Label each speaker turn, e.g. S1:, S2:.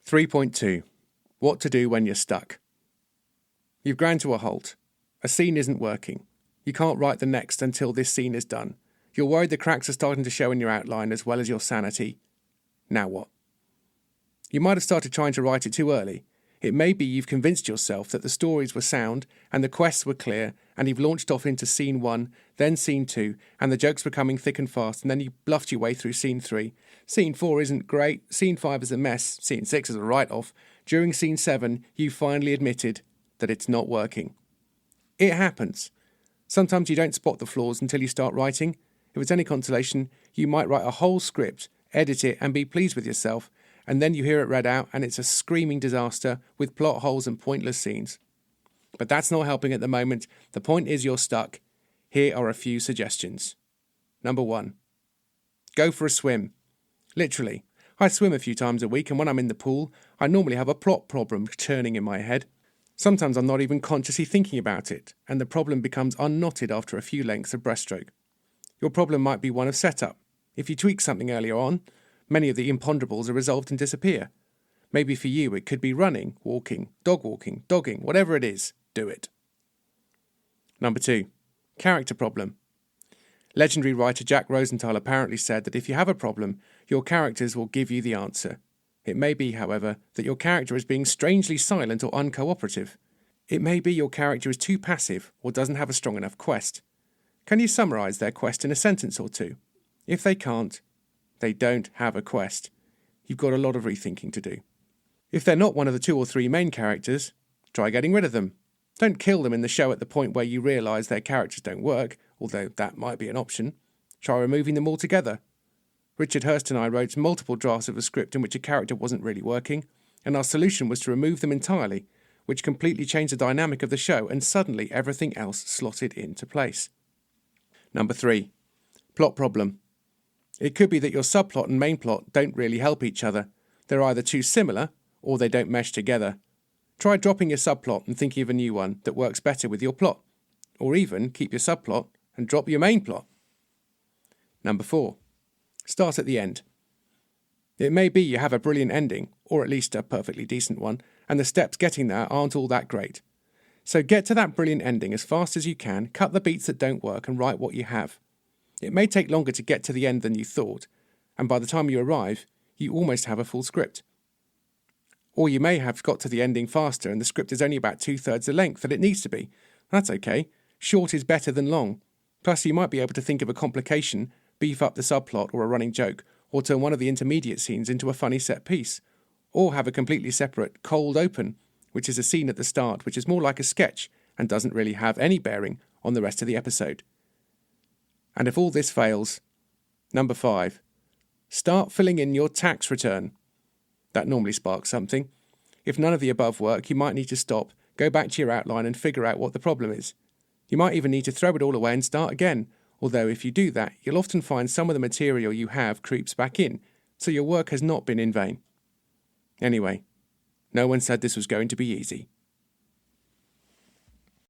S1: 3.2. What to do when you're stuck. You've ground to a halt. A scene isn't working. You can't write the next until this scene is done. You're worried the cracks are starting to show in your outline as well as your sanity. Now what? You might have started trying to write it too early. It may be you've convinced yourself that the stories were sound and the quests were clear, and you've launched off into scene 1, then scene 2, and the jokes were coming thick and fast, and then you bluffed your way through scene 3. Scene 4 isn't great, scene 5 is a mess, scene 6 is a write-off. During scene 7, you finally admitted that it's not working. It happens. Sometimes you don't spot the flaws until you start writing. If it's any consolation, you might write a whole script, edit it, and be pleased with yourself, and then you hear it read out and it's a screaming disaster with plot holes and pointless scenes. But that's not helping at the moment. The point is you're stuck. Here are a few suggestions. Number 1. Go for a swim. Literally. I swim a few times a week, and when I'm in the pool, I normally have a plot problem churning in my head. Sometimes I'm not even consciously thinking about it, and the problem becomes unknotted after a few lengths of breaststroke. Your problem might be one of setup. If you tweak something earlier on, many of the imponderables are resolved and disappear. Maybe for you it could be running, walking, dogging, whatever it is, do it. Number 2. Character problem. Legendary writer Jack Rosenthal apparently said that if you have a problem, your characters will give you the answer. It may be, however, that your character is being strangely silent or uncooperative. It may be your character is too passive or doesn't have a strong enough quest. Can you summarise their quest in a sentence or two? If they can't, they don't have a quest. You've got a lot of rethinking to do. If they're not one of the 2 or 3 main characters, try getting rid of them. Don't kill them in the show at the point where you realise their characters don't work, although that might be an option. Try removing them altogether. Richard Hurst and I wrote multiple drafts of a script in which a character wasn't really working, and our solution was to remove them entirely, which completely changed the dynamic of the show, and suddenly everything else slotted into place. Number 3. Plot problem. It could be that your subplot and main plot don't really help each other. They're either too similar, or they don't mesh together. Try dropping your subplot and thinking of a new one that works better with your plot. Or even keep your subplot and drop your main plot. Number 4. Start at the end. It may be you have a brilliant ending, or at least a perfectly decent one, and the steps getting there aren't all that great. So get to that brilliant ending as fast as you can, cut the beats that don't work and write what you have. It may take longer to get to the end than you thought, and by the time you arrive, you almost have a full script. Or you may have got to the ending faster and the script is only about 2/3 the length that it needs to be. That's okay. Short is better than long. Plus you might be able to think of a complication, beef up the subplot or a running joke, or turn one of the intermediate scenes into a funny set piece. Or have a completely separate cold open, which is a scene at the start which is more like a sketch and doesn't really have any bearing on the rest of the episode. And if all this fails, number 5, start filling in your tax return. That normally sparks something. If none of the above work, you might need to stop, go back to your outline and figure out what the problem is. You might even need to throw it all away and start again, although if you do that, you'll often find some of the material you have creeps back in, so your work has not been in vain. Anyway, no one said this was going to be easy.